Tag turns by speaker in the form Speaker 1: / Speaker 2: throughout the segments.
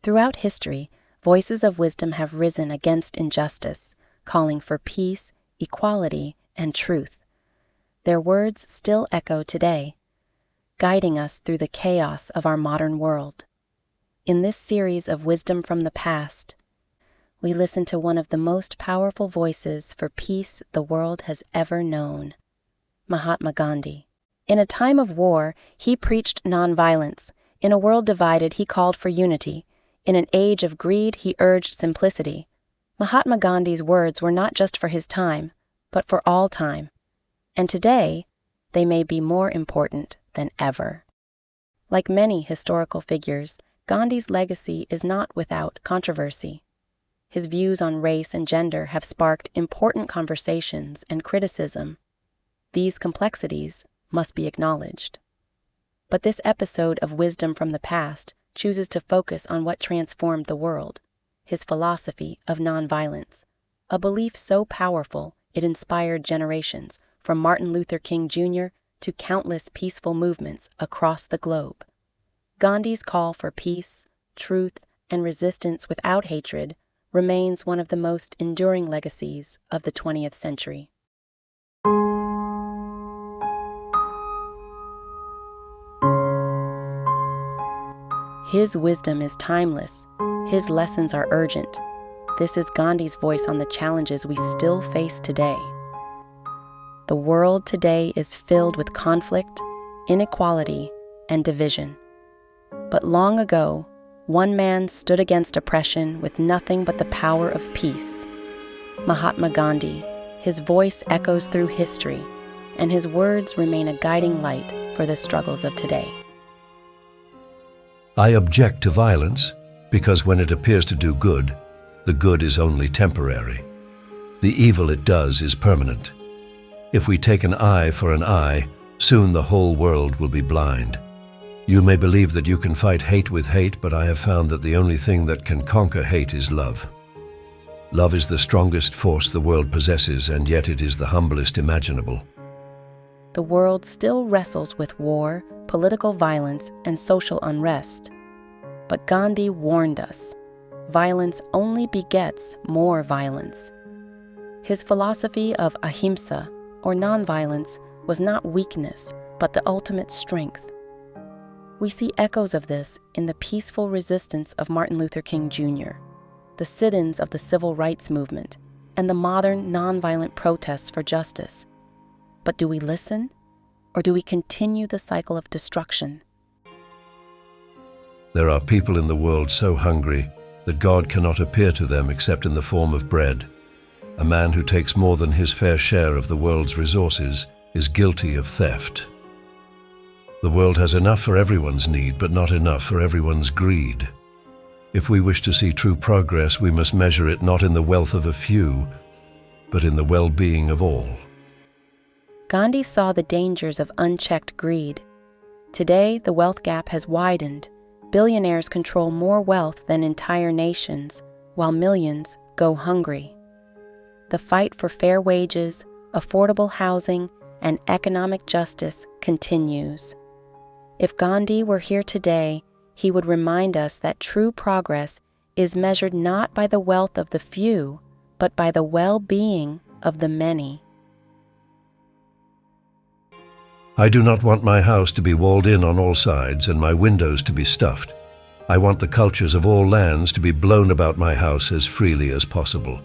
Speaker 1: Throughout history, voices of wisdom have risen against injustice, calling for peace, equality, and truth. Their words still echo today, guiding us through the chaos of our modern world. In this series of Wisdom from the Past, we listen to one of the most powerful voices for peace the world has ever known, Mahatma Gandhi. In a time of war, he preached nonviolence. In a world divided, he called for unity. In an age of greed, he urged simplicity. Mahatma Gandhi's words were not just for his time, but for all time. And today, they may be more important than ever. Like many historical figures, Gandhi's legacy is not without controversy. His views on race and gender have sparked important conversations and criticism. These complexities must be acknowledged. But this episode of Wisdom from the Past chooses to focus on what transformed the world, his philosophy of nonviolence, a belief so powerful it inspired generations, from Martin Luther King Jr. to countless peaceful movements across the globe. Gandhi's call for peace, truth, and resistance without hatred remains one of the most enduring legacies of the 20th century. His wisdom is timeless. His lessons are urgent. This is Gandhi's voice on the challenges we still face today. The world today is filled with conflict, inequality, and division. But long ago, one man stood against oppression with nothing but the power of peace. Mahatma Gandhi. His voice echoes through history, and his words remain a guiding light for the struggles of today.
Speaker 2: I object to violence because when it appears to do good, the good is only temporary. The evil it does is permanent. If we take an eye for an eye, soon the whole world will be blind. You may believe that you can fight hate with hate, but I have found that the only thing that can conquer hate is love. Love is the strongest force the world possesses, and yet it is the humblest imaginable.
Speaker 1: The world still wrestles with war, political violence, and social unrest. But Gandhi warned us, violence only begets more violence. His philosophy of ahimsa, or nonviolence, was not weakness, but the ultimate strength. We see echoes of this in the peaceful resistance of Martin Luther King Jr., the sit-ins of the civil rights movement, and the modern nonviolent protests for justice. But do we listen, or do we continue the cycle of destruction?
Speaker 2: There are people in the world so hungry that God cannot appear to them except in the form of bread. A man who takes more than his fair share of the world's resources is guilty of theft. The world has enough for everyone's need, but not enough for everyone's greed. If we wish to see true progress, we must measure it not in the wealth of a few, but in the well-being of all.
Speaker 1: Gandhi saw the dangers of unchecked greed. Today, the wealth gap has widened. Billionaires control more wealth than entire nations, while millions go hungry. The fight for fair wages, affordable housing, and economic justice continues. If Gandhi were here today, he would remind us that true progress is measured not by the wealth of the few, but by the well-being of the many.
Speaker 2: I do not want my house to be walled in on all sides and my windows to be stuffed. I want the cultures of all lands to be blown about my house as freely as possible.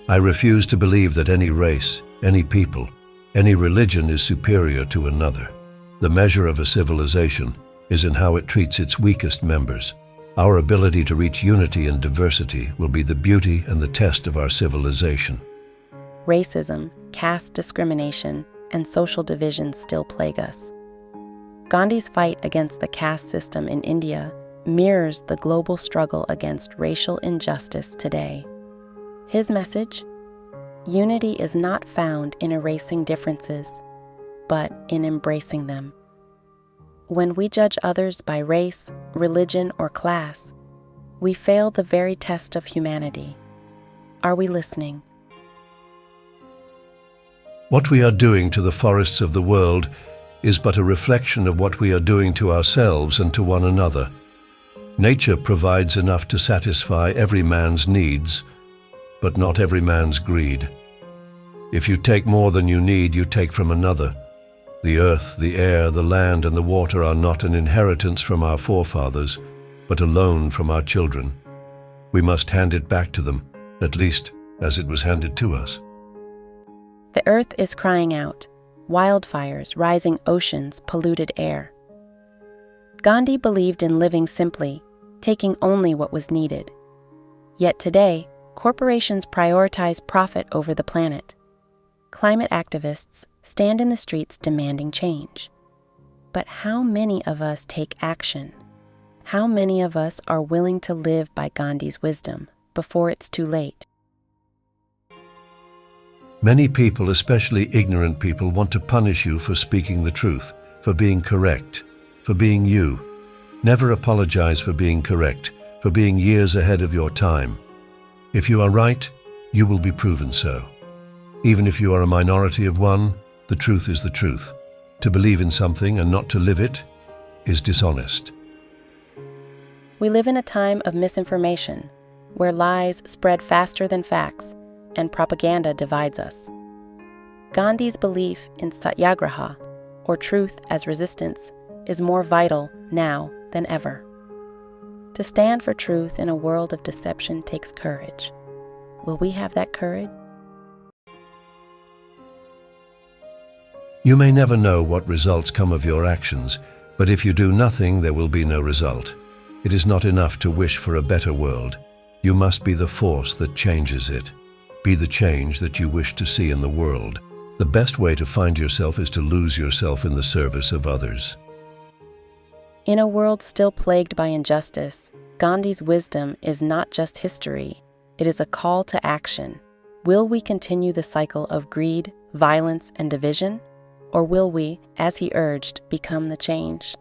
Speaker 2: I refuse to believe that any race, any people, any religion is superior to another. The measure of a civilization is in how it treats its weakest members. Our ability to reach unity and diversity will be the beauty and the test of our civilization.
Speaker 1: Racism, caste discrimination, and social divisions still plague us. Gandhi's fight against the caste system in India mirrors the global struggle against racial injustice today. His message? Unity is not found in erasing differences, but in embracing them. When we judge others by race, religion, or class, we fail the very test of humanity. Are we listening?
Speaker 2: What we are doing to the forests of the world is but a reflection of what we are doing to ourselves and to one another. Nature provides enough to satisfy every man's needs, but not every man's greed. If you take more than you need, you take from another. The earth, the air, the land, and the water are not an inheritance from our forefathers, but a loan from our children. We must hand it back to them, at least as it was handed to us.
Speaker 1: The earth is crying out, wildfires, rising oceans, polluted air. Gandhi believed in living simply, taking only what was needed. Yet today, corporations prioritize profit over the planet. Climate activists stand in the streets demanding change. But how many of us take action? How many of us are willing to live by Gandhi's wisdom before it's too late?
Speaker 2: Many people, especially ignorant people, want to punish you for speaking the truth, for being correct, for being you. Never apologize for being correct, for being years ahead of your time. If you are right, you will be proven so. Even if you are a minority of one, the truth is the truth. To believe in something and not to live it is dishonest.
Speaker 1: We live in a time of misinformation, where lies spread faster than facts, and propaganda divides us. Gandhi's belief in satyagraha, or truth as resistance, is more vital now than ever. To stand for truth in a world of deception takes courage. Will we have that courage?
Speaker 2: You may never know what results come of your actions, but if you do nothing, there will be no result. It is not enough to wish for a better world. You must be the force that changes it. Be the change that you wish to see in the world. The best way to find yourself is to lose yourself in the service of others.
Speaker 1: In a world still plagued by injustice, Gandhi's wisdom is not just history, it is a call to action. Will we continue the cycle of greed, violence, and division? Or will we, as he urged, become the change?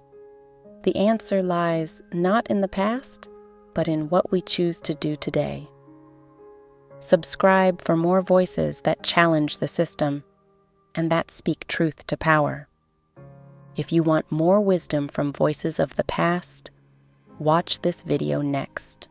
Speaker 1: The answer lies not in the past, but in what we choose to do today. Subscribe for more voices that challenge the system and that speak truth to power. If you want more wisdom from voices of the past, watch this video next.